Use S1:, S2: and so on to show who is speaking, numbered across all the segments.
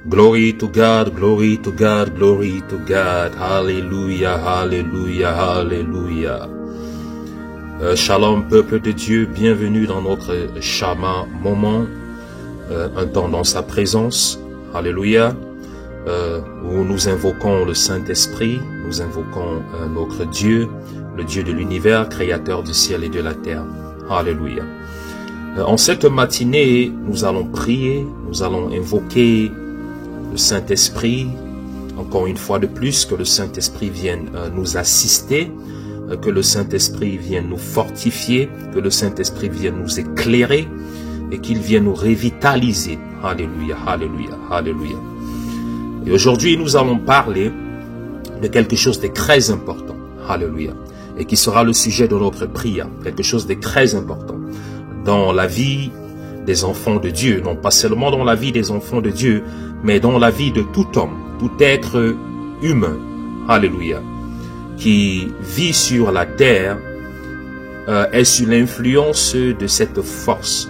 S1: Glory to God, glory to God, glory to God. Hallelujah, hallelujah, hallelujah. Shalom, peuple de Dieu, bienvenue dans notre Shama moment, un temps dans sa présence. Alléluia. Où nous invoquons le Saint-Esprit, nous invoquons notre Dieu, le Dieu de l'univers, créateur du ciel et de la terre. Alléluia. En cette matinée, nous allons prier, nous allons invoquer le Saint-Esprit, encore une fois de plus, que le Saint-Esprit vienne nous assister, que le Saint-Esprit vienne nous fortifier, que le Saint-Esprit vienne nous éclairer et qu'il vienne nous revitaliser. Alléluia, alléluia, alléluia. Et aujourd'hui, nous allons parler de quelque chose de très important. Alléluia. Et qui sera le sujet de notre prière. Quelque chose de très important dans la vie des enfants de Dieu. Non pas seulement dans la vie des enfants de Dieu, mais dans la vie de tout homme, tout être humain. Alléluia. Qui vit sur la terre est sous l'influence de cette force,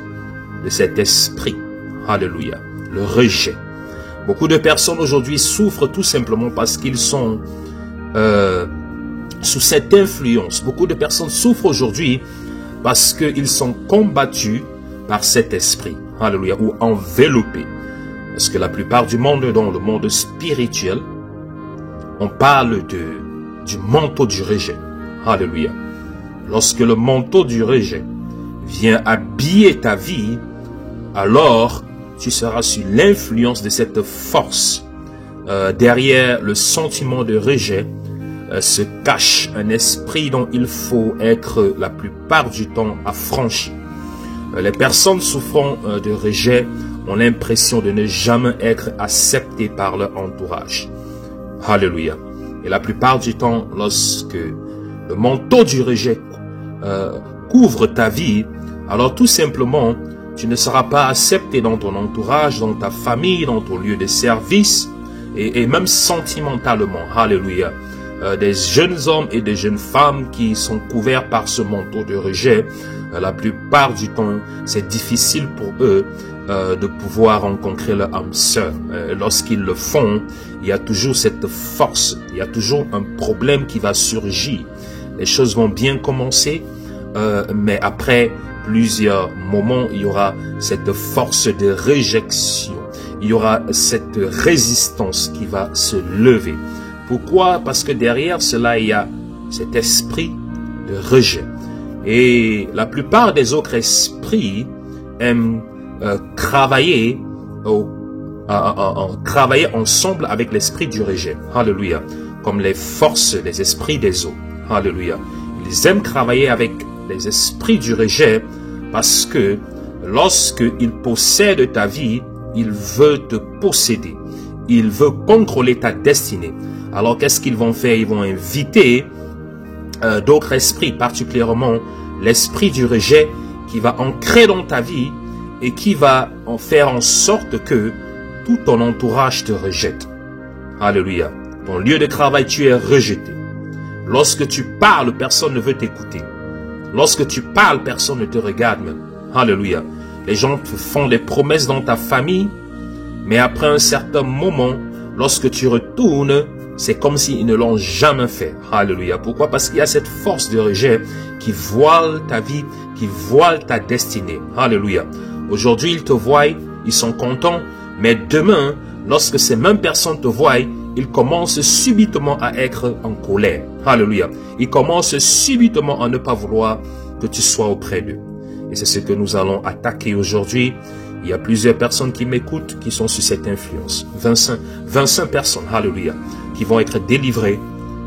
S1: de cet esprit. Alléluia. Le rejet. Beaucoup de personnes aujourd'hui souffrent tout simplement parce qu'ils sont sous cette influence. Beaucoup de personnes souffrent aujourd'hui parce qu'ils sont combattus par cet esprit. Alléluia. Ou enveloppés. Parce que la plupart du monde, dans le monde spirituel, on parle du manteau du rejet. Alléluia. Lorsque le manteau du rejet vient habiller ta vie, alors tu seras sous l'influence de cette force. Derrière le sentiment de rejet se cache un esprit dont il faut être la plupart du temps affranchi. Les personnes souffrant de rejet ont l'impression de ne jamais être acceptées par leur entourage. Alléluia. Et la plupart du temps, lorsque le manteau du rejet couvre ta vie, alors tout simplement, tu ne seras pas accepté dans ton entourage, dans ta famille, dans ton lieu de service et même sentimentalement. Alléluia. Des jeunes hommes et des jeunes femmes qui sont couverts par ce manteau de rejet, la plupart du temps, c'est difficile pour eux de pouvoir rencontrer leur âme sœur. Lorsqu'ils le font, il y a toujours cette force, il y a toujours un problème qui va surgir. Les choses vont bien commencer, mais après plusieurs moments, il y aura cette force de réjection. Il y aura cette résistance qui va se lever. Pourquoi? Parce que derrière cela, il y a cet esprit de rejet. Et la plupart des autres esprits aiment travailler ensemble avec l'esprit du rejet. Alléluia. Comme les forces des esprits des eaux. Alléluia. Ils aiment travailler avec les esprits du rejet parce que lorsqu'il possède ta vie, il veut te posséder. Il veut contrôler ta destinée. Alors qu'est-ce qu'ils vont faire? Ils vont inviter d'autres esprits, particulièrement l'esprit du rejet qui va ancrer dans ta vie et qui va en faire en sorte que tout ton entourage te rejette. Alléluia. Ton lieu de travail, tu es rejeté. Lorsque tu parles, personne ne veut t'écouter. Lorsque tu parles, personne ne te regarde même. Alléluia. Les gens te font des promesses dans ta famille, mais après un certain moment, lorsque tu retournes, c'est comme s'ils ne l'ont jamais fait. Alléluia. Pourquoi? Parce qu'il y a cette force de rejet qui voile ta vie, qui voile ta destinée. Alléluia. Aujourd'hui, ils te voient, ils sont contents, mais demain, lorsque ces mêmes personnes te voient, ils commencent subitement à être en colère. Alléluia. Ils commencent subitement à ne pas vouloir que tu sois auprès d'eux. Et c'est ce que nous allons attaquer aujourd'hui. Il y a plusieurs personnes qui m'écoutent qui sont sous cette influence. 25 personnes, alléluia, qui vont être délivrées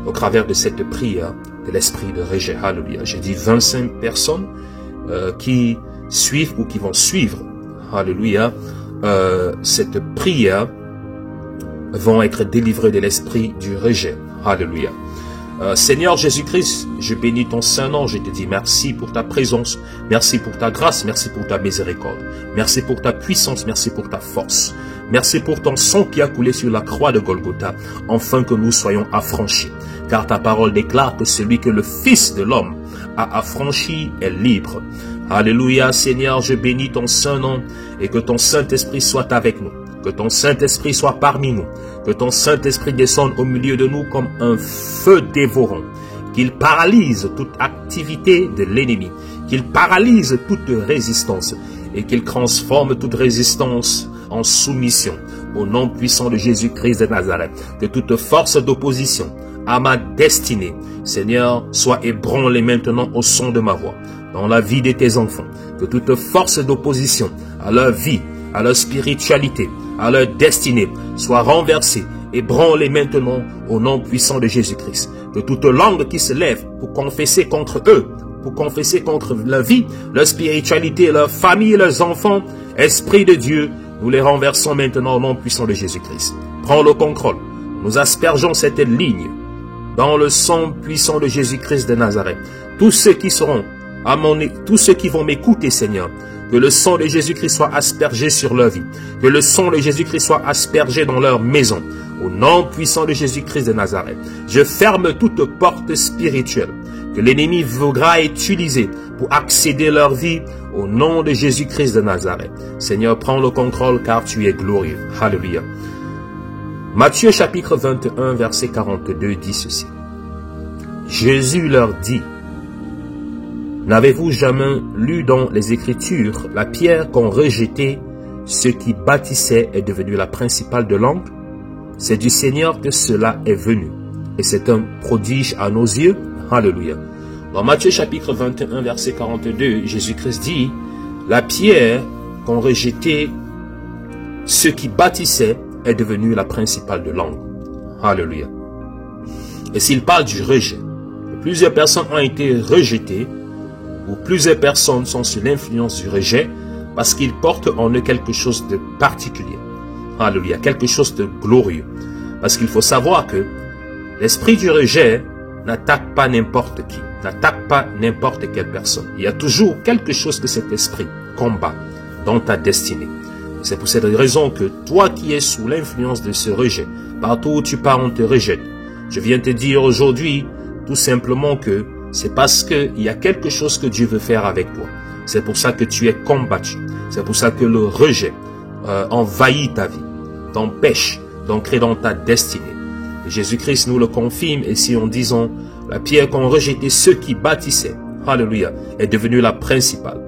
S1: au travers de cette prière de l'esprit de rejet. Alléluia. J'ai dit 25 personnes qui suivent ou qui vont suivre, alléluia, cette prière vont être délivrés de l'esprit du rejet. Alléluia. Seigneur Jésus-Christ, je bénis ton Saint-Nom, je te dis merci pour ta présence, merci pour ta grâce, merci pour ta miséricorde, merci pour ta puissance, merci pour ta force, merci pour ton sang qui a coulé sur la croix de Golgotha, afin que nous soyons affranchis. Car ta parole déclare que celui que le Fils de l'homme a affranchi est libre. Alléluia, Seigneur, je bénis ton Saint-Nom et que ton Saint-Esprit soit avec nous. Que ton Saint-Esprit soit parmi nous. Que ton Saint-Esprit descende au milieu de nous comme un feu dévorant. Qu'il paralyse toute activité de l'ennemi. Qu'il paralyse toute résistance. Et qu'il transforme toute résistance en soumission. Au nom puissant de Jésus-Christ de Nazareth. Que toute force d'opposition à ma destinée, Seigneur, soit ébranlée maintenant au son de ma voix. Dans la vie de tes enfants. Que toute force d'opposition à leur vie, à leur spiritualité, à leur destinée, soit renversée, ébranlée maintenant au nom puissant de Jésus-Christ. Que toute langue qui se lève pour confesser contre eux, pour confesser contre leur vie, leur spiritualité, leur famille, leurs enfants, Esprit de Dieu, nous les renversons maintenant au nom puissant de Jésus-Christ. Prends le contrôle. Nous aspergeons cette ligne dans le sang puissant de Jésus-Christ de Nazareth. Tous ceux qui seront tous ceux qui vont m'écouter, Seigneur, que le sang de Jésus-Christ soit aspergé sur leur vie. Que le sang de Jésus-Christ soit aspergé dans leur maison. Au nom puissant de Jésus-Christ de Nazareth. Je ferme toute porte spirituelle que l'ennemi voudra utiliser pour accéder à leur vie. Au nom de Jésus-Christ de Nazareth. Seigneur, prends le contrôle car tu es glorieux. Alléluia. Matthieu chapitre 21 verset 42 dit ceci. Jésus leur dit: n'avez-vous jamais lu dans les Écritures la pierre qu'ont rejetée ceux qui bâtissaient est devenue la principale de l'angle? C'est du Seigneur que cela est venu. Et c'est un prodige à nos yeux. Alléluia. Dans Matthieu chapitre 21 verset 42, Jésus-Christ dit: la pierre qu'ont rejetée ceux qui bâtissaient est devenue la principale de l'angle. Alléluia. Et s'il parle du rejet, plusieurs personnes ont été rejetées, ou plusieurs personnes sont sous l'influence du rejet, parce qu'ils portent en eux quelque chose de particulier. Alléluia, quelque chose de glorieux. Parce qu'il faut savoir que l'esprit du rejet n'attaque pas n'importe qui, n'attaque pas n'importe quelle personne. Il y a toujours quelque chose que cet esprit combat dans ta destinée. C'est pour cette raison que toi qui es sous l'influence de ce rejet, partout où tu pars on te rejette. Je viens te dire aujourd'hui tout simplement que c'est parce qu'il y a quelque chose que Dieu veut faire avec toi. C'est pour ça que tu es combattu. C'est pour ça que le rejet envahit ta vie, t'empêche d'entrer dans ta destinée. Jésus-Christ nous le confirme ici en disant: la pierre qu'ont rejeté ceux qui bâtissaient, alléluia, est devenue la principale.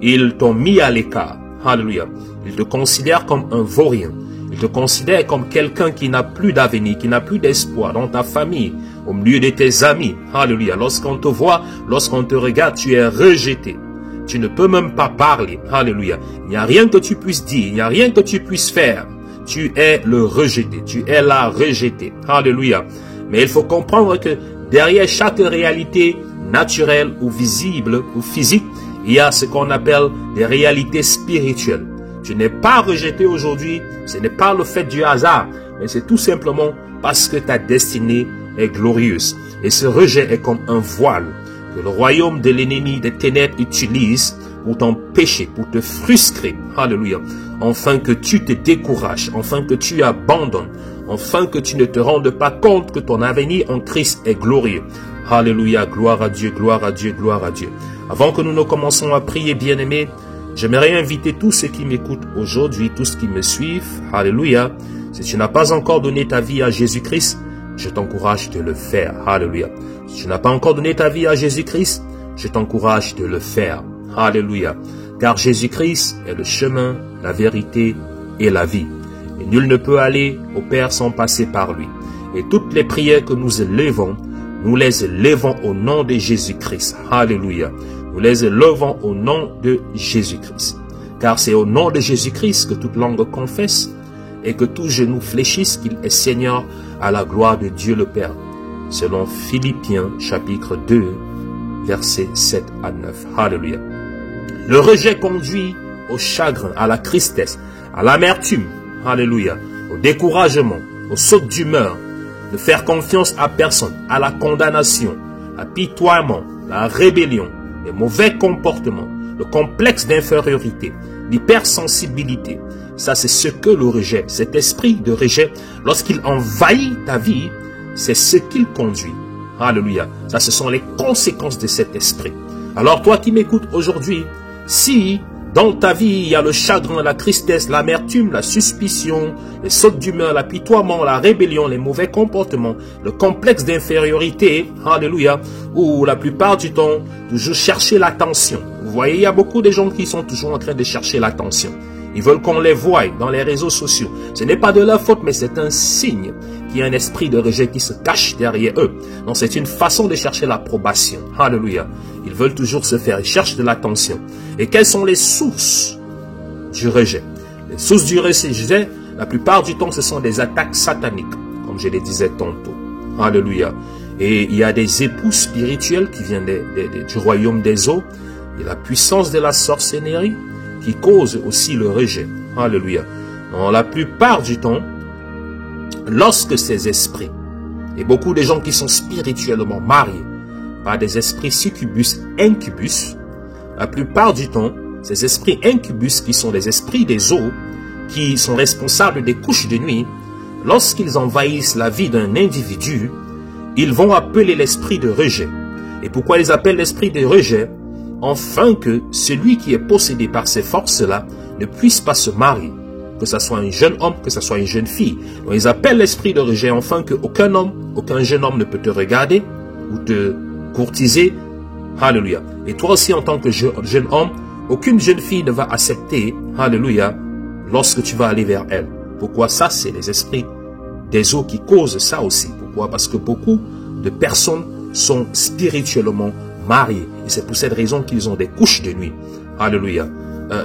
S1: Ils t'ont mis à l'écart, alléluia. Ils te considèrent comme un vaurien. Ils te considèrent comme quelqu'un qui n'a plus d'avenir, qui n'a plus d'espoir dans ta famille, au milieu de tes amis. Alléluia. Lorsqu'on te voit, lorsqu'on te regarde, tu es rejeté. Tu ne peux même pas parler. Alléluia. Il n'y a rien que tu puisses dire, il n'y a rien que tu puisses faire. Tu es le rejeté, tu es la rejetée. Alléluia. Mais il faut comprendre que derrière chaque réalité naturelle ou visible ou physique, il y a ce qu'on appelle des réalités spirituelles. Tu n'es pas rejeté aujourd'hui, ce n'est pas le fait du hasard, mais c'est tout simplement parce que ta destinée est glorieuse. Et ce rejet est comme un voile que le royaume de l'ennemi des ténèbres utilise pour t'empêcher, pour te frustrer. Alléluia. Afin que tu te décourages, afin que tu abandonnes, afin que tu ne te rendes pas compte que ton avenir en Christ est glorieux. Alléluia. Gloire à Dieu, gloire à Dieu, gloire à Dieu. Avant que nous ne commençons à prier, bien-aimés, j'aimerais inviter tous ceux qui m'écoutent aujourd'hui, tous ceux qui me suivent, alléluia. Si tu n'as pas encore donné ta vie à Jésus-Christ, je t'encourage de le faire, alléluia. Si tu n'as pas encore donné ta vie à Jésus-Christ, je t'encourage de le faire, alléluia. Car Jésus-Christ est le chemin, la vérité et la vie. Et nul ne peut aller au Père sans passer par lui. Et toutes les prières que nous élevons, nous les élevons au nom de Jésus-Christ, alléluia. Nous les élevons au nom de Jésus-Christ. Car c'est au nom de Jésus-Christ que toute langue confesse et que tout genou fléchisse qu'il est Seigneur à la gloire de Dieu le Père. Selon Philippiens chapitre 2, versets 7 à 9. Alléluia. Le rejet conduit au chagrin, à la tristesse, à l'amertume. Alléluia. Au découragement, au saut d'humeur, de faire confiance à personne, à la condamnation, l'apitoiement, la rébellion, les mauvais comportements, le complexe d'infériorité, l'hypersensibilité. Ça, c'est ce que le rejet, cet esprit de rejet, lorsqu'il envahit ta vie, c'est ce qu'il conduit. Alléluia. Ça, ce sont les conséquences de cet esprit. Alors, toi qui m'écoutes aujourd'hui, si dans ta vie, il y a le chagrin, la tristesse, l'amertume, la suspicion, les sautes d'humeur, l'apitoiement, la rébellion, les mauvais comportements, le complexe d'infériorité, alléluia, ou la plupart du temps, toujours chercher l'attention. Vous voyez, il y a beaucoup de gens qui sont toujours en train de chercher l'attention. Ils veulent qu'on les voie dans les réseaux sociaux. Ce n'est pas de leur faute, mais c'est un signe qu'il y a un esprit de rejet qui se cache derrière eux. Donc c'est une façon de chercher l'approbation. Alléluia. Ils veulent toujours se faire, ils cherchent de l'attention. Et quelles sont les sources du rejet? Les sources du rejet, la plupart du temps, ce sont des attaques sataniques, comme je le disais tantôt. Alléluia. Et il y a des époux spirituels qui viennent du royaume des eaux, et la puissance de la sorcellerie qui cause aussi le rejet. Alléluia. Donc, la plupart du temps, lorsque ces esprits, et beaucoup de gens qui sont spirituellement mariés par des esprits succubus, incubus, la plupart du temps, ces esprits incubus qui sont des esprits des eaux, qui sont responsables des couches de nuit, lorsqu'ils envahissent la vie d'un individu, ils vont appeler l'esprit de rejet. Et pourquoi ils appellent l'esprit de rejet? Afin que celui qui est possédé par ces forces-là ne puisse pas se marier, que ce soit un jeune homme, que ce soit une jeune fille. Donc ils appellent l'esprit de rejet afin qu'aucun homme, aucun jeune homme ne peut te regarder ou te courtiser. Alléluia. Et toi aussi en tant que jeune homme, aucune jeune fille ne va accepter, alléluia, lorsque tu vas aller vers elle. Pourquoi ça? C'est les esprits des eaux qui causent ça aussi. Pourquoi? Parce que beaucoup de personnes sont spirituellement mariés. Et c'est pour cette raison qu'ils ont des couches de nuit. Alléluia.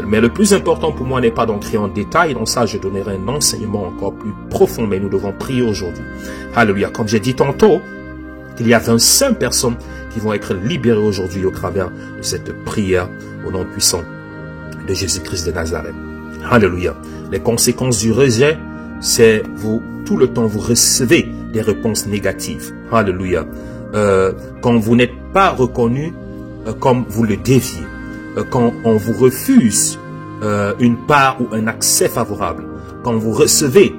S1: Mais le plus important pour moi n'est pas d'entrer en détail. Dans ça, je donnerai un enseignement encore plus profond. Mais nous devons prier aujourd'hui. Alléluia. Comme j'ai dit tantôt, il y a 25 personnes qui vont être libérées aujourd'hui au travers de cette prière au nom puissant de Jésus-Christ de Nazareth. Alléluia. Les conséquences du rejet, c'est vous, tout le temps, vous recevez des réponses négatives. Alléluia. Quand vous n'êtes pas reconnu comme vous le déviez, quand on vous refuse une part ou un accès favorable, quand vous recevez,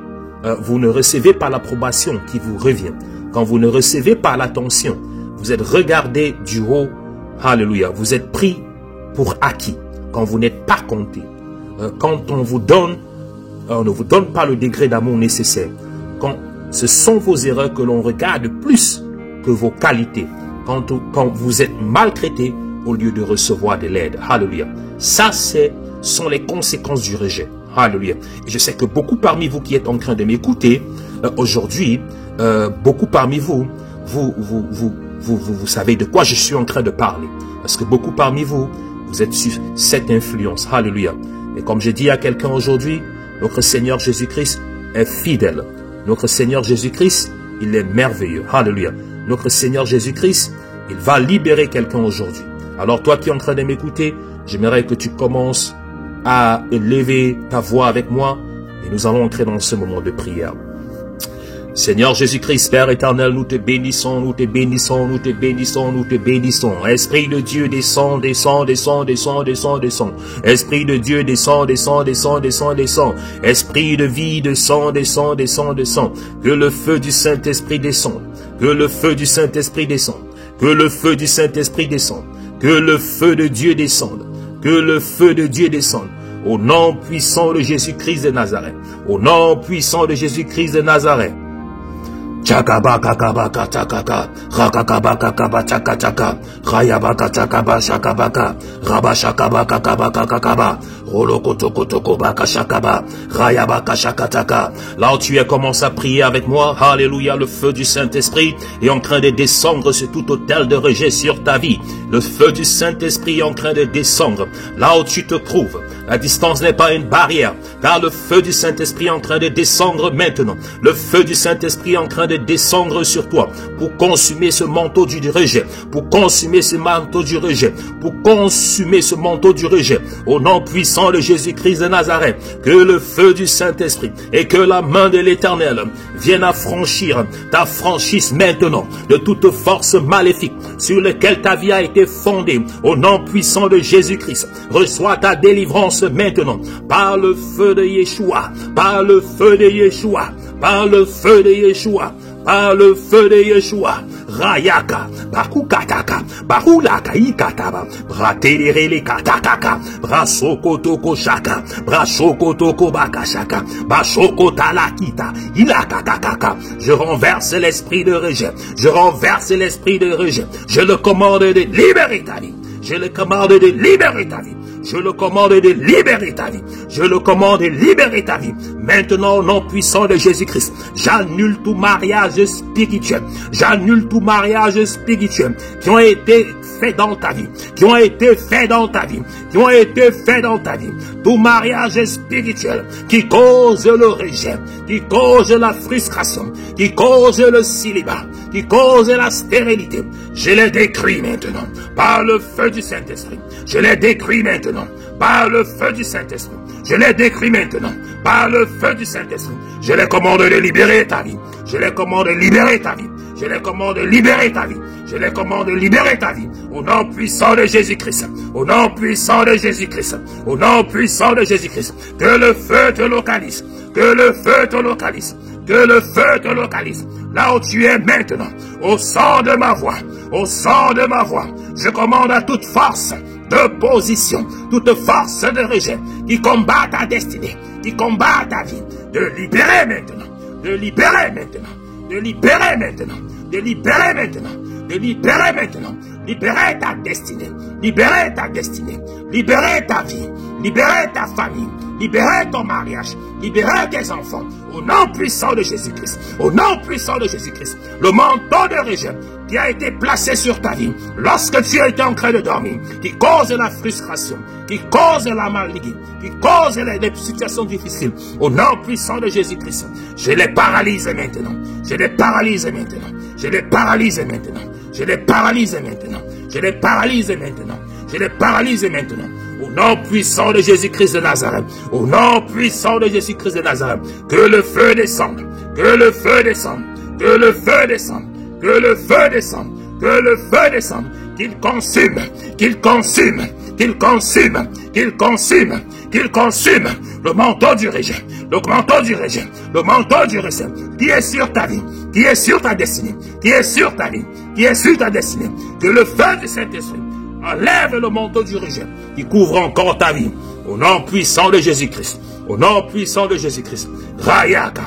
S1: vous ne recevez pas l'approbation qui vous revient, quand vous ne recevez pas l'attention, vous êtes regardé du haut, alléluia, vous êtes pris pour acquis, quand vous n'êtes pas compté, quand on vous donne, on ne vous donne pas le degré d'amour nécessaire, quand ce sont vos erreurs que l'on regarde plus que vos qualités, quand vous êtes maltraité au lieu de recevoir de l'aide. Alléluia. Ça, sont les conséquences du rejet. Alléluia. Et je sais que beaucoup parmi vous qui êtes en train de m'écouter aujourd'hui, beaucoup parmi vous, vous savez de quoi je suis en train de parler. Parce que beaucoup parmi vous, vous êtes sur cette influence. Alléluia. Et comme je dis à quelqu'un aujourd'hui, notre Seigneur Jésus-Christ est fidèle. Notre Seigneur Jésus-Christ, il est merveilleux. Alléluia. Notre Seigneur Jésus-Christ, il va libérer quelqu'un aujourd'hui. Alors toi qui es en train de m'écouter, j'aimerais que tu commences à élever ta voix avec moi et nous allons entrer dans ce moment de prière. Seigneur Jésus-Christ, Père éternel, nous te bénissons, nous te bénissons, nous te bénissons, nous te bénissons. Esprit de Dieu, descend, descend, descend, descend, descend, descend. Esprit de Dieu, descend, descend, descend, descend, descend. Esprit de vie, descend, descend, descend, descend. Que le feu du Saint-Esprit descende. Que le feu du Saint-Esprit descende. Que le feu du Saint-Esprit descende. Que le feu de Dieu descende. Que le feu de Dieu descende. Au nom puissant de Jésus-Christ de Nazareth. Au nom puissant de Jésus-Christ de Nazareth. Chakabaka kabaka chakaka, rakakabaka kaba chaka chaka, rayabaka chakaba shakabaka, rabashakabaka kabaka kakaba, rolokotokotoko baka shakaba, rayabaka shakataka. Là où tu es, commence à prier avec moi. Alléluia, le feu du Saint-Esprit est en train de descendre sur tout autel de rejet sur ta vie. Le feu du Saint-Esprit est en train de descendre. Là où tu te trouves, la distance n'est pas une barrière, car le feu du Saint-Esprit est en train de descendre maintenant. Le feu du Saint-Esprit est en train de descendre sur toi pour consumer ce manteau du rejet, pour consumer ce manteau du rejet, pour consumer ce manteau du rejet. Au nom puissant de Jésus-Christ de Nazareth, que le feu du Saint-Esprit et que la main de l'Éternel viennent affranchir ta franchise maintenant de toute force maléfique sur laquelle ta vie a été fondée. Au nom puissant de Jésus-Christ, reçois ta délivrance maintenant par le feu de Yeshua, par le feu de Yeshua, par le feu de Yeshua, par le feu de Yeshua. Rayaka, Bakukataka, Bahulaka Ikataba, Braterele Katakaka, Brasokotoko Shaka, Brasokotoko Bakashaka, Basokotalakita, Ilakatakaka. Je renverse l'esprit de rejet. Je renverse l'esprit de rejet. Je le commande de libérer ta vie. Je le commande de libérer ta vie. Je le commande de libérer ta vie. Je le commande de libérer ta vie. Maintenant, au nom puissant de Jésus-Christ, j'annule tout mariage spirituel. J'annule tout mariage spirituel qui ont été faits dans ta vie. Qui ont été faits dans ta vie. Qui ont été faits dans ta vie. Tout mariage spirituel qui cause le rejet, qui cause la frustration, qui cause le célibat, qui cause la stérilité. Je les détruis maintenant par le feu du Saint-Esprit. Je les détruis maintenant par le feu du Saint-Esprit. Je les détruis maintenant par le feu du Saint-Esprit. Je les commande de libérer ta vie. Je les commande de libérer ta vie. Je les commande de libérer ta vie. Je les commande de libérer ta vie. Au nom puissant de Jésus-Christ. Au nom puissant de Jésus-Christ. Au nom puissant de Jésus-Christ. Que le feu te localise. Que le feu te localise. Que le feu te localise. Là où tu es maintenant. Au son de ma voix. Au son de ma voix. Je commande à toute force d'opposition, toute force de rejet qui combat ta destinée, qui combat ta vie, de libérer maintenant. De libérer maintenant. De libérer maintenant. De libérer maintenant. De libérer maintenant. Libérer ta destinée. Libérer ta destinée. Libérer ta vie. Libérer ta famille. Libérer ton mariage. Libérer tes enfants. Au nom puissant de Jésus-Christ. Au nom puissant de Jésus-Christ. Le manteau de rejet qui a été placé sur ta vie lorsque tu étais en train de dormir, qui cause la frustration, qui cause la maladie, qui cause les situations difficiles. Au nom puissant de Jésus-Christ, je les paralyse maintenant. Je les paralyse maintenant. Je les paralyse maintenant. Je les paralyse maintenant. Je les paralyse maintenant. Je les paralyse maintenant. Au nom puissant de Jésus-Christ de Nazareth. Au nom puissant de Jésus-Christ de Nazareth. Que le feu descende. Que le feu descende. Que le feu descende. Que le feu descende. Que le feu descende. Qu'il consume. Qu'il consume. Qu'il consume. Qu'il consume. Qu'il consume. Le manteau du rejet. Le manteau du rejet. Le manteau du rejet. Qui est sur ta vie. Qui est sur ta destinée. Qui est sur ta vie. Qui est sur ta destinée. Que le feu du Saint-Esprit enlève le manteau du rejet qui couvre encore ta vie. Au nom puissant de Jésus-Christ. Au nom puissant de Jésus-Christ. Rayaka.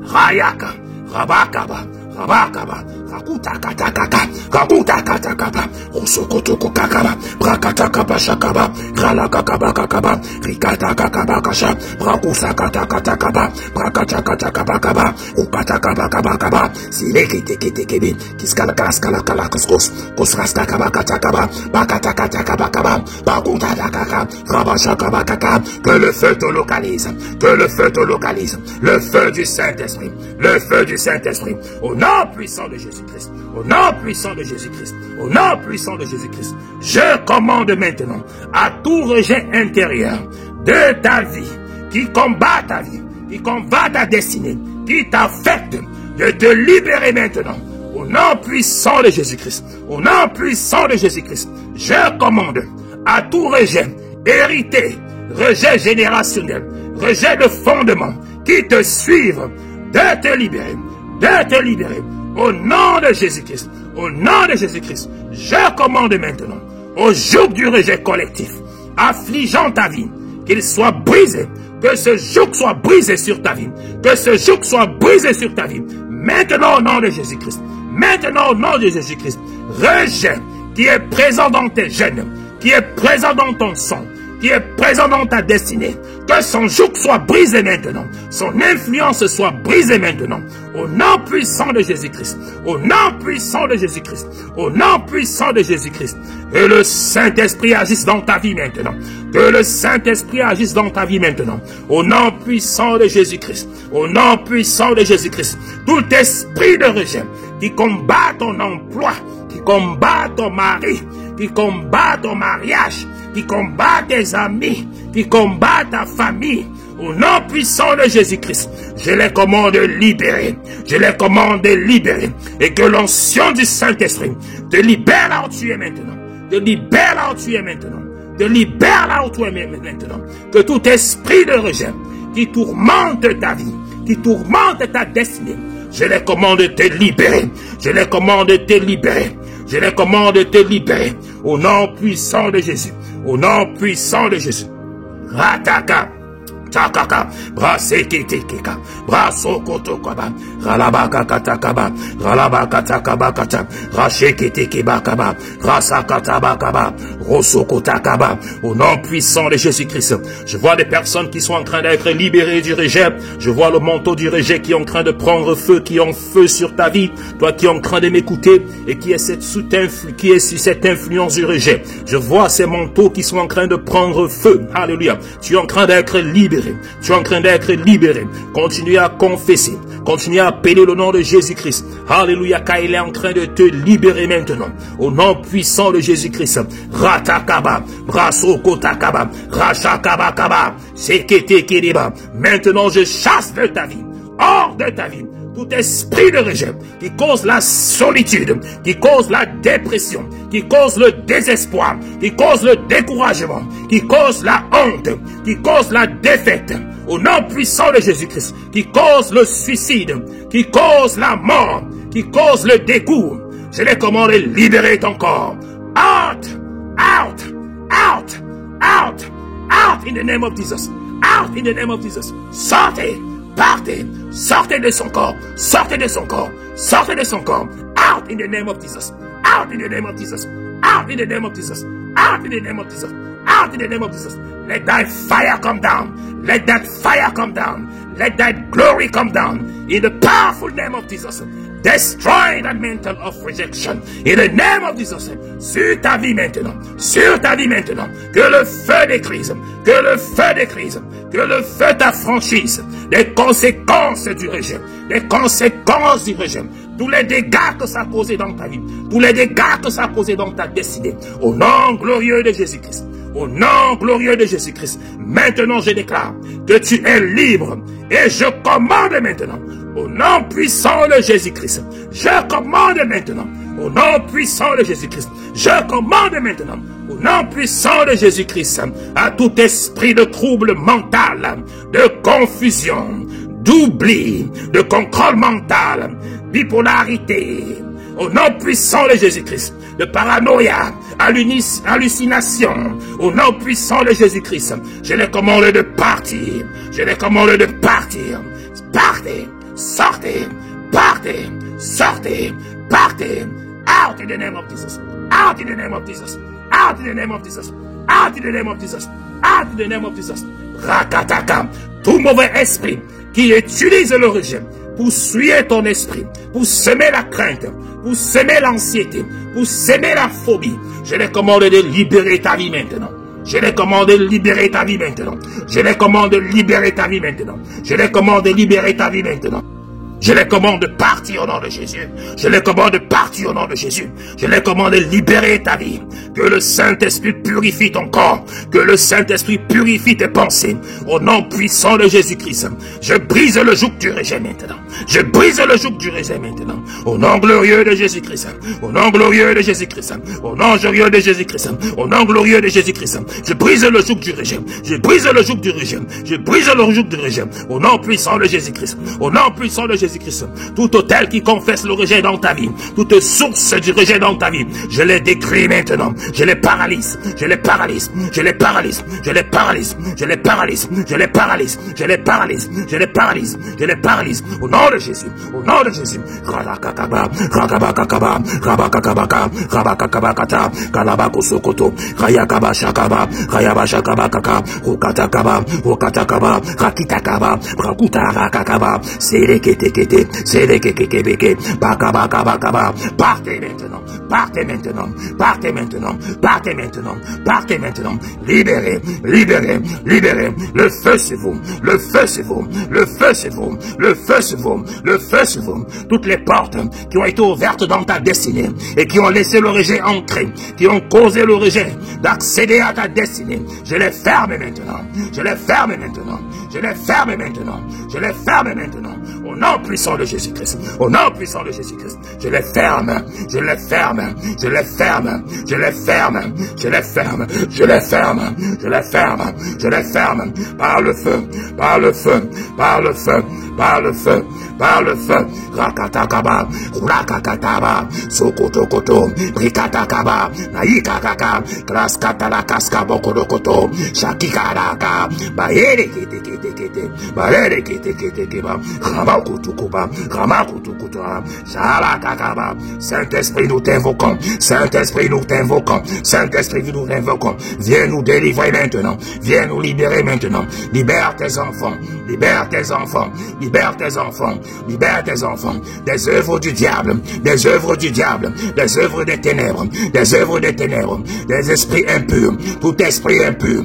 S1: Rayaka. Rabakaba. Rabakaba. Rakutakataka. Rakutakataka. Osokotokokakaba. Brakatakaba shakaba. Kralakakabakakaba. Rikatakakabakasha. Brakusakatakakaba. Brakatakakabakaba. Ukatakabakabakaba. Sileketeketekebe. Kiskalakaskalakalaskos. Kosraskakabakatakaba. Bakatakatakabakaba. Bakutatakaka. Rabashakabakaka. Que le feu te localise. Que le feu te localise. Le feu du Saint-Esprit. Le feu du Saint-Esprit. Au nom puissant de Jésus-Christ. Au nom puissant de Jésus-Christ. Au nom puissant de Jésus-Christ. Je commande maintenant à tout rejet intérieur de ta vie, qui combat ta vie, qui combat ta destinée, qui t'affecte, de te libérer maintenant. Au nom puissant de Jésus-Christ. Au nom puissant de Jésus-Christ. Je commande à tout rejet hérité, rejet générationnel, rejet de fondement, qui te suivent, de te libérer. De te libérer. Au nom de Jésus-Christ. Au nom de Jésus-Christ. Je commande maintenant au joug du rejet collectif affligeant ta vie, qu'il soit brisé. Que ce joug soit brisé sur ta vie. Que ce joug soit brisé sur ta vie. Maintenant au nom de Jésus-Christ. Maintenant au nom de Jésus-Christ. Rejet qui est présent dans tes gènes, qui est présent dans ton sang, qui est présent dans ta destinée, que son joug soit brisé maintenant, son influence soit brisée maintenant, au nom puissant de Jésus-Christ, au nom puissant de Jésus-Christ, au nom puissant de Jésus-Christ. Que le Saint-Esprit agisse dans ta vie maintenant, que le Saint-Esprit agisse dans ta vie maintenant, au nom puissant de Jésus-Christ, au nom puissant de Jésus-Christ. Tout esprit de rejet qui combat ton emploi, qui combat ton mari, qui combat ton mariage, qui combat tes amis, qui combat ta famille, au nom puissant de Jésus-Christ, je les commande de libérer, je les commande de libérer, et que l'onction du Saint-Esprit te libère là où tu es maintenant, te libère là où tu es maintenant, te libère là où tu es maintenant, que tout esprit de rejet qui tourmente ta vie, qui tourmente ta destinée, Je les commande de te libérer. Je les commande de te libérer. Je les commande de te libérer. Au nom puissant de Jésus. Au nom puissant de Jésus. Rataka. Takaka, brasekekeka, brasokotokaba, ralabakatakaba, ralabakatakabakata, racheketekebakaba, rasakatabakaba, rosokotakaba. Au nom puissant de Jésus-Christ, je vois des personnes qui sont en train d'être libérées du rejet. Je vois le manteau du rejet qui est en train de prendre feu, qui est en feu sur ta vie. Toi qui es en train de m'écouter et qui est sur cette influence du rejet. Je vois ces manteaux qui sont en train de prendre feu. Alléluia. Tu es en train d'être libéré. Tu es en train d'être libéré. Continue à confesser. Continue à appeler le nom de Jésus-Christ. Alléluia, car il est en train de te libérer maintenant. Au nom puissant de Jésus-Christ. Ratakaba, brasokotakaba, rachakabakaba, seketekeriba. Maintenant, je chasse de ta vie, hors de ta vie, tout esprit de rejet qui cause la solitude, qui cause la dépression, qui cause le désespoir, qui cause le découragement, qui cause la honte, qui cause la défaite, au nom puissant de Jésus-Christ, qui cause le suicide, qui cause la mort, qui cause le dégoût. Je les commande de libérer ton corps. Out, out, out, out, out in the name of Jesus. Out in the name of Jesus. Sortez. Partez, sortez de son corps, sortez de son corps, sortez de son corps. Out in the name of Jesus. Out in the name of Jesus. Out in the name of Jesus. Out in the name of Jesus. Out in the name of Jesus. Let that fire come down. Let that fire come down. Let that glory come down. In the powerful name of Jesus. Destroy that mental of rejection. In the name of Jesus. Sur ta vie maintenant. Sur ta vie maintenant. Que le feu décrise. Que le feu décrise. Que le feu t'affranchisse. Les conséquences du rejet. Les conséquences du rejet. Tous les dégâts que ça a causé dans ta vie. Tous les dégâts que ça a causé dans ta destinée. Au nom glorieux de Jésus-Christ. Au nom glorieux de Jésus-Christ. Maintenant je déclare que tu es libre. Et je commande maintenant. Au nom puissant de Jésus-Christ. Je commande maintenant. Au nom puissant de Jésus-Christ. Je commande maintenant. Au nom puissant de Jésus-Christ. À tout esprit de trouble mental. De confusion. D'oubli. De contrôle mental. Bipolarité. Au nom puissant de Jésus-Christ. De paranoïa. Hallucination. Au nom puissant de Jésus-Christ. Je les commande de partir. Je les commande de partir. Partez. Sortez, partez, sortez, partez. Out in the name of Jesus. Out in the name of Jesus. Out in the name of Jesus. Out in the name of Jesus. Out in the name of Jesus. Rakataka. Tout mauvais esprit qui utilise le rejet pour souiller ton esprit, pour semer la crainte, pour semer l'anxiété, pour semer la phobie. Je les commande de libérer ta vie maintenant. Je les commande de libérer ta vie maintenant. Je les commande de libérer ta vie maintenant. Je les commande de libérer ta vie maintenant. Je les commande de partir au nom de Jésus. Je les commande de partir au nom de Jésus. Je les commande de libérer ta vie. Que le Saint-Esprit purifie ton corps. Que le Saint-Esprit purifie tes pensées. Au nom puissant de Jésus-Christ. Je brise le joug du rejet maintenant. Je brise le joug du rejet maintenant. Au nom glorieux de Jésus-Christ. Au nom glorieux de Jésus-Christ. Au nom glorieux de Jésus-Christ. Au nom glorieux de Jésus-Christ. Je brise le joug du rejet. Je brise le joug du rejet. Je brise le joug du rejet. Au nom puissant de Jésus-Christ. Au nom puissant de Jésus-Christ. Tout hôtel qui confesse le rejet dans ta vie, toute source du rejet dans ta vie, je les décris maintenant. Je les paralyse. Je les paralyse. Je les paralyse. Je les paralyse. Je les paralyse. Je les paralyse. Je les paralyse. Je les paralyse. Je les paralyse. Au nom de Jésus. Au nom de Jésus. Rabakakaba. Rabakakaba. Rabakakabaka. Rabakakabakata. Kalabakosokoto. Rayakaba shakaba. Rayaba shakaba kaka. Rukatakaba. Rukatakaba. Rakitakaba. Rakutarakakaba. Sélékétékété. Sélékékékékéké. Bakabakabakaba. Partez maintenant. Partez maintenant. Partez maintenant. Partez maintenant. Partez maintenant. Libérez. Libérez. Libérez. Le feu c'est vous. Le feu c'est vous. Le feu c'est vous. Le feu c'est vous. Le feu c'est vous. Toutes les portes qui ont été ouvertes dans ta destinée et qui ont laissé le rejet entrer, qui ont causé le rejet d'accéder à ta destinée, je les ferme maintenant. Je les ferme maintenant. Je les ferme maintenant. Je les ferme maintenant. Au nom puissant de Jésus-Christ. Au nom puissant de Jésus-Christ. Je les ferme. Je les ferme. Je les ferme. Je les ferme. Je les ferme. Je les ferme. Je les ferme. Je les ferme. Par le feu. Par le feu. Par le feu. par le feu, Rakatakaba, Rakakataba, Sokotokoto, Rikatakaba, Naikakaka, Kraskatala Kaskabo Kodokoto, Shakikaraka, Baere Kete, Baere Kete, Ramakutukuba, Ramakutukuta, Shalakakaba, Saint-Esprit, nous t'invoquons, Saint-Esprit, nous t'invoquons, Saint-Esprit, nous t'invoquons, viens nous délivrer maintenant, viens nous libérer maintenant, libère tes enfants, libère tes enfants, libère tes enfants, libère tes enfants des œuvres du diable, des œuvres du diable, des œuvres des ténèbres, des œuvres des ténèbres, des esprits impurs, tout esprit impur,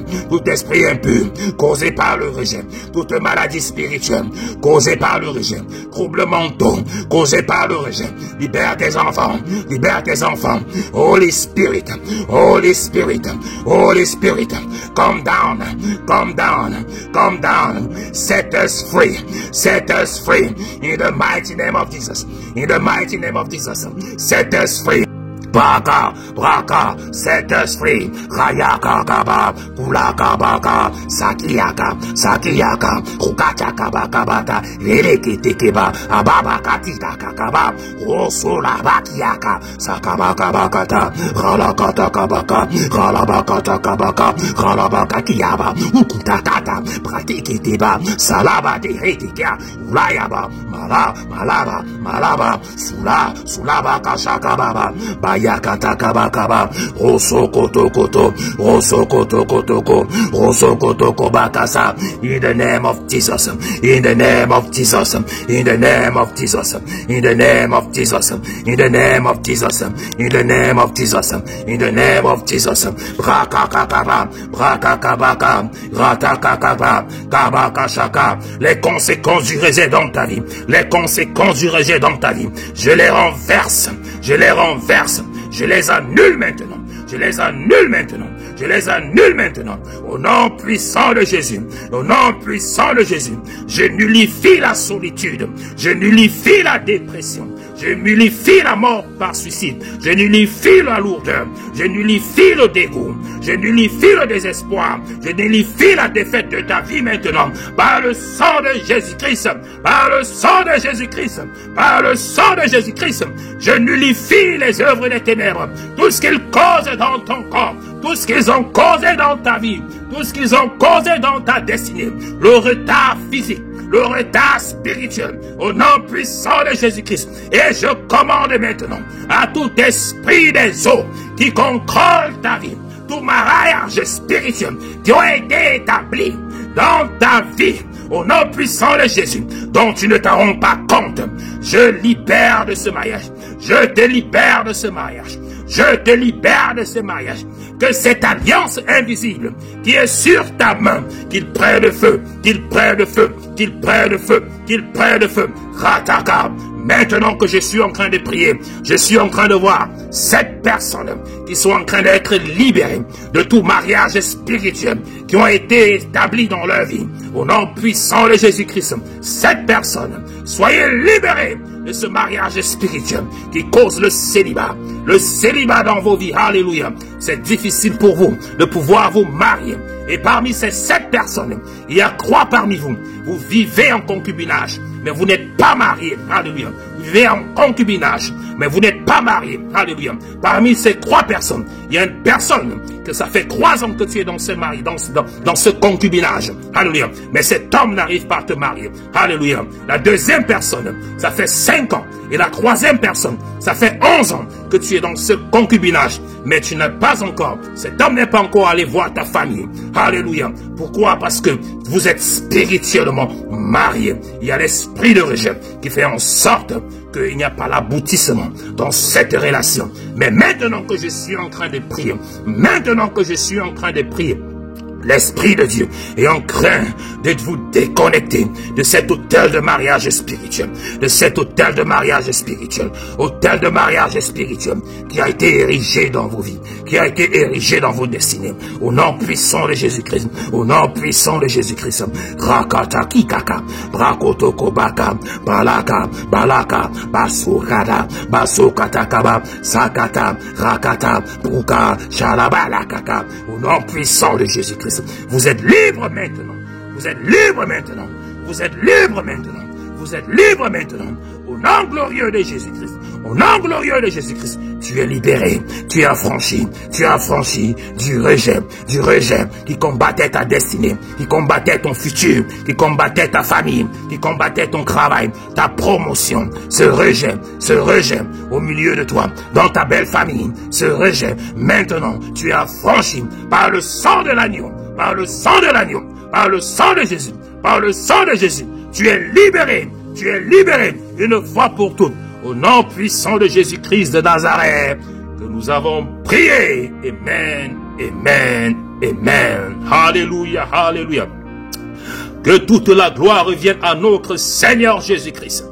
S1: causé par le rejet, toute maladie spirituelle, causée par le rejet, troubles mentaux, causé par le rejet, libère tes enfants, Holy Spirit, Holy Spirit, Holy Spirit, come down, set us free, in the mighty name of Jesus, set us free. Braka, set us free. Rayaka Kaba, Kulaka Baka, Sakiyaka, Rukataka Bakabata, Rerekitekeba, Ababakatita Kakaba, Rosola Bakiaka, Sakabaka Bakata, Ralakata Kabaka, Ralabakata Kabaka, Ralabaka Kiaba, Ukutakata, Pratikitiba, Salaba de Retika, Ulayaba, Malaba, Sulaba Kashakababa, Yakatakabakaba, Rosokoto Bakasa, in the name of Jesus, in the name of Jesus, in the name of Jesus, in the name of Jesus, in the name of Jesus, in the name of Jesus, in the name of Jesus, Brakakakaba, Ratakakaba, Kabakashaka, les conséquences du rejet dans ta vie, je les renverse, je les annule maintenant. Au nom puissant de Jésus. Je nullifie la solitude. Je nullifie la dépression. Je nullifie la mort par suicide. Je nullifie la lourdeur. Je nullifie le dégoût. Je nullifie le désespoir. Je nullifie la défaite de ta vie maintenant. Par le sang de Jésus-Christ. Je nullifie les œuvres des ténèbres. Tout ce qu'ils causent dans ton corps. Tout ce qu'ils ont causé dans ta vie. Tout ce qu'ils ont causé dans ta destinée. Le retard physique. Le retard spirituel, au nom puissant de Jésus-Christ. Et je commande maintenant à tout esprit des eaux qui contrôle ta vie, tout mariage spirituel qui ont été établis dans ta vie, au nom puissant de Jésus, dont tu ne t'en rends pas compte. Je libère de ce mariage. Je te libère de ce mariage. Que cette alliance invisible qui est sur ta main, qu'il prenne de feu. Rataka. Maintenant que je suis en train de prier, je suis en train de voir 7 personnes qui sont en train d'être libérées de tout mariage spirituel qui ont été établis dans leur vie. Au nom puissant de Jésus-Christ, 7 personnes, soyez libérés de ce mariage spirituel qui cause le célibat dans vos vies. Alléluia. C'est difficile pour vous de pouvoir vous marier. Et parmi ces 7 personnes, il y a 3 parmi vous. Vous vivez en concubinage, mais vous n'êtes pas mariés. Alléluia. Vous vivez en concubinage, mais vous n'êtes pas mariés. Alléluia. Parmi ces 3 personnes, il y a une personne que ça fait 3 ans que tu es dans ce mari, dans ce concubinage. Alléluia. Mais cet homme n'arrive pas à te marier. Alléluia. La deuxième personne, ça fait 5 ans. Et la troisième personne, ça fait 11 ans que tu es dans ce concubinage. Mais tu n'es pas encore, cet homme n'est pas encore allé voir ta famille. Alléluia. Pourquoi? Parce que vous êtes spirituellement mariés. Il y a l'esprit de rejet qui fait en sorte qu'il n'y a pas l'aboutissement dans cette relation. Mais maintenant que je suis en train de prier, l'Esprit de Dieu est en train de vous déconnecter de cet autel de mariage spirituel, autel de mariage spirituel qui a été érigé dans vos vies, qui a été érigé dans vos destinées. Au nom puissant de Jésus-Christ, Rakata Kikaka, Brakotoko Baka, Balaka, Basukata Kaba, Sakata, Rakata, Bruka, Shalabalakaka. Au nom puissant de Jésus-Christ. Vous êtes libre maintenant. vous êtes libre maintenant. Au nom glorieux de Jésus-Christ. Au nom glorieux de Jésus-Christ. Tu es libéré. Tu es affranchi. Tu es affranchi du rejet qui combattait ta destinée, qui combattait ton futur, qui combattait ta famille, qui combattait ton travail, ta promotion. Ce rejet au milieu de toi, dans ta belle famille, ce rejet, maintenant, tu es affranchi par le sang de l'agneau, par le sang de l'agneau, par le sang de Jésus, par le sang de Jésus. Tu es libéré une fois pour toutes, au nom puissant de Jésus-Christ de Nazareth, que nous avons prié. Amen, amen, amen. Alléluia, alléluia. Que toute la gloire revienne à notre Seigneur Jésus-Christ,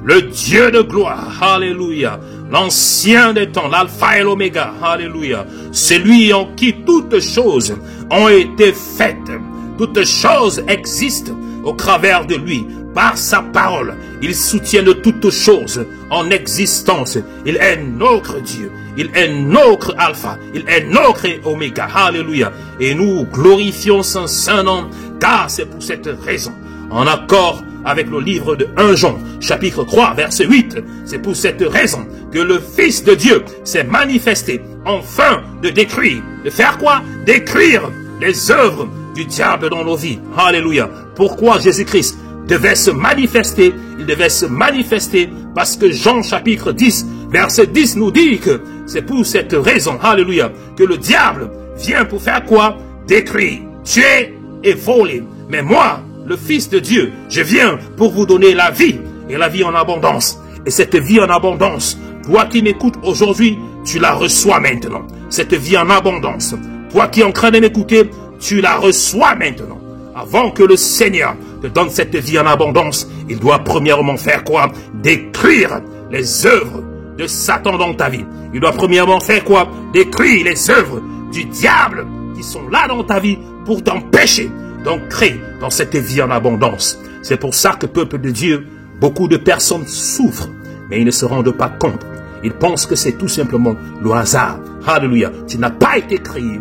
S1: le Dieu de gloire. Alléluia. L'ancien des temps, l'alpha et l'oméga. Alléluia. Celui en qui toutes choses ont été faites. Toutes choses existent au travers de lui. Par sa parole, il soutient toutes choses en existence. Il est notre Dieu. Il est notre alpha. Il est notre oméga. Alléluia. Et nous glorifions son saint nom, car c'est pour cette raison, en accord avec le livre de 1 Jean, chapitre 3, verset 8, c'est pour cette raison que le Fils de Dieu s'est manifesté afin de détruire. De faire quoi? Détruire les œuvres du diable dans nos vies. Alléluia. Pourquoi Jésus-Christ devait se manifester? Il devait se manifester parce que Jean chapitre 10, verset 10 nous dit que c'est pour cette raison, alléluia, que le diable vient pour faire quoi? Détruire, tuer et voler. Mais moi, le Fils de Dieu, je viens pour vous donner la vie et la vie en abondance. Et cette vie en abondance, toi qui m'écoutes aujourd'hui, tu la reçois maintenant. Cette vie en abondance, toi qui es en train de m'écouter, tu la reçois maintenant. Avant que le Seigneur te donne cette vie en abondance, il doit premièrement faire quoi? Détruire les œuvres de Satan dans ta vie. Il doit premièrement faire quoi? Détruire les œuvres du diable qui sont là dans ta vie pour t'empêcher d'entrer dans cette vie en abondance. C'est pour ça que, peuple de Dieu, beaucoup de personnes souffrent, mais ils ne se rendent pas compte. Ils pensent que c'est tout simplement le hasard. Alléluia. Tu n'as pas été créé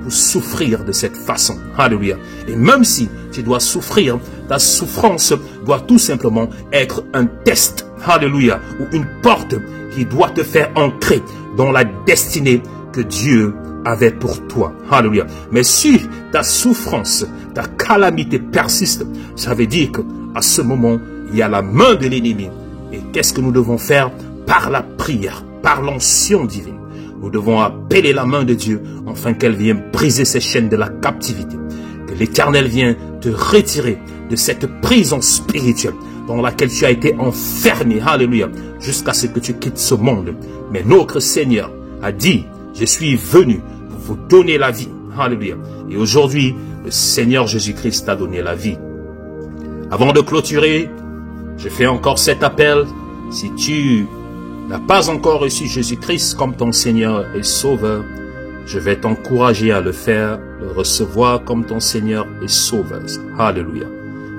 S1: pour souffrir de cette façon. Alléluia. Et même si tu dois souffrir, ta souffrance doit tout simplement être un test. Alléluia. Ou une porte qui doit te faire entrer dans la destinée que Dieu avait pour toi. Alléluia. Mais si ta souffrance, ta calamité persiste, ça veut dire qu'à ce moment, il y a la main de l'ennemi. Et qu'est-ce que nous devons faire? Par la prière, par l'onction divine. Nous devons appeler la main de Dieu afin qu'elle vienne briser ces chaînes de la captivité. Que l'Éternel vienne te retirer de cette prison spirituelle dans laquelle tu as été enfermé. Alléluia. Jusqu'à ce que tu quittes ce monde. Mais notre Seigneur a dit, je suis venu pour vous donner la vie. Alléluia. Et aujourd'hui, le Seigneur Jésus-Christ t'a donné la vie. Avant de clôturer, je fais encore cet appel. Si tu n'as pas encore reçu Jésus-Christ comme ton Seigneur et Sauveur, je vais t'encourager à le faire, le recevoir comme ton Seigneur et Sauveur. Alléluia.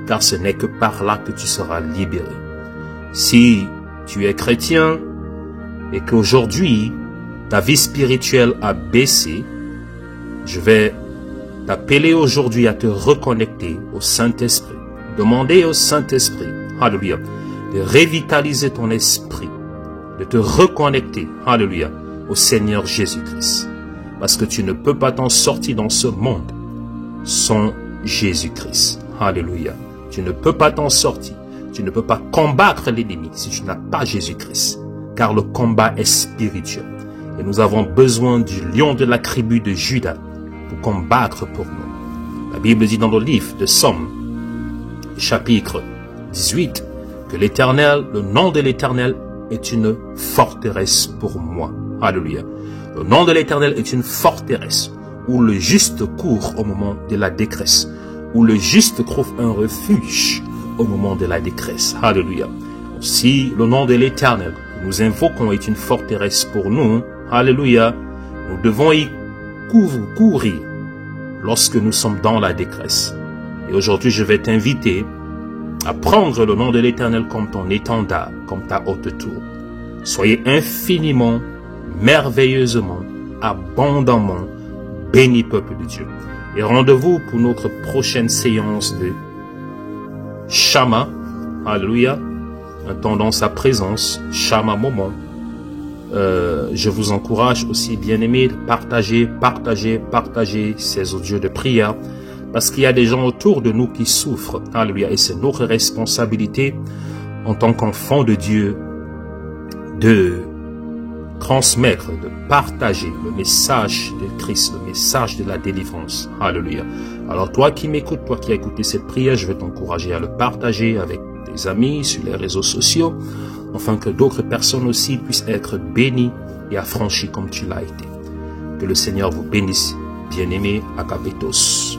S1: Car ce n'est que par là que tu seras libéré. Si tu es chrétien et qu'aujourd'hui, ta vie spirituelle a baissé, je vais t'appeler aujourd'hui à te reconnecter au Saint-Esprit. Demander au Saint-Esprit, alléluia, de revitaliser ton esprit, de te reconnecter, alléluia, au Seigneur Jésus-Christ. Parce que tu ne peux pas t'en sortir dans ce monde sans Jésus-Christ. Alléluia. Tu ne peux pas t'en sortir. Tu ne peux pas combattre l'ennemi si tu n'as pas Jésus-Christ. Car le combat est spirituel. Et nous avons besoin du lion de la tribu de Juda pour combattre pour nous. La Bible dit dans le livre de Somme, chapitre 18, que l'Éternel, le nom de l'Éternel est une forteresse pour moi. Alléluia. Le nom de l'Éternel est une forteresse où le juste court au moment de la détresse, où le juste trouve un refuge au moment de la détresse. Alléluia. Si le nom de l'Éternel que nous invoquons est une forteresse pour nous, alléluia, nous devons y courir lorsque nous sommes dans la détresse. Et aujourd'hui, je vais t'inviter à prendre le nom de l'Éternel comme ton étendard, comme ta haute tour. Soyez infiniment, merveilleusement, abondamment bénis, peuple de Dieu. Et rendez-vous pour notre prochaine séance de Shama, alléluia, un temps dans sa présence, Shama Moment. Je vous encourage aussi, bien-aimés, de partager ces audios de prière, parce qu'il y a des gens autour de nous qui souffrent. Alléluia. Et c'est notre responsabilité en tant qu'enfants de Dieu de transmettre, de partager le message de Christ, le message de la délivrance. Alléluia. Alors toi qui m'écoutes, toi qui as écouté cette prière, je vais t'encourager à le partager avec tes amis sur les réseaux sociaux, afin que d'autres personnes aussi puissent être bénies et affranchies comme tu l'as été. Que le Seigneur vous bénisse, bien-aimés, agapetos.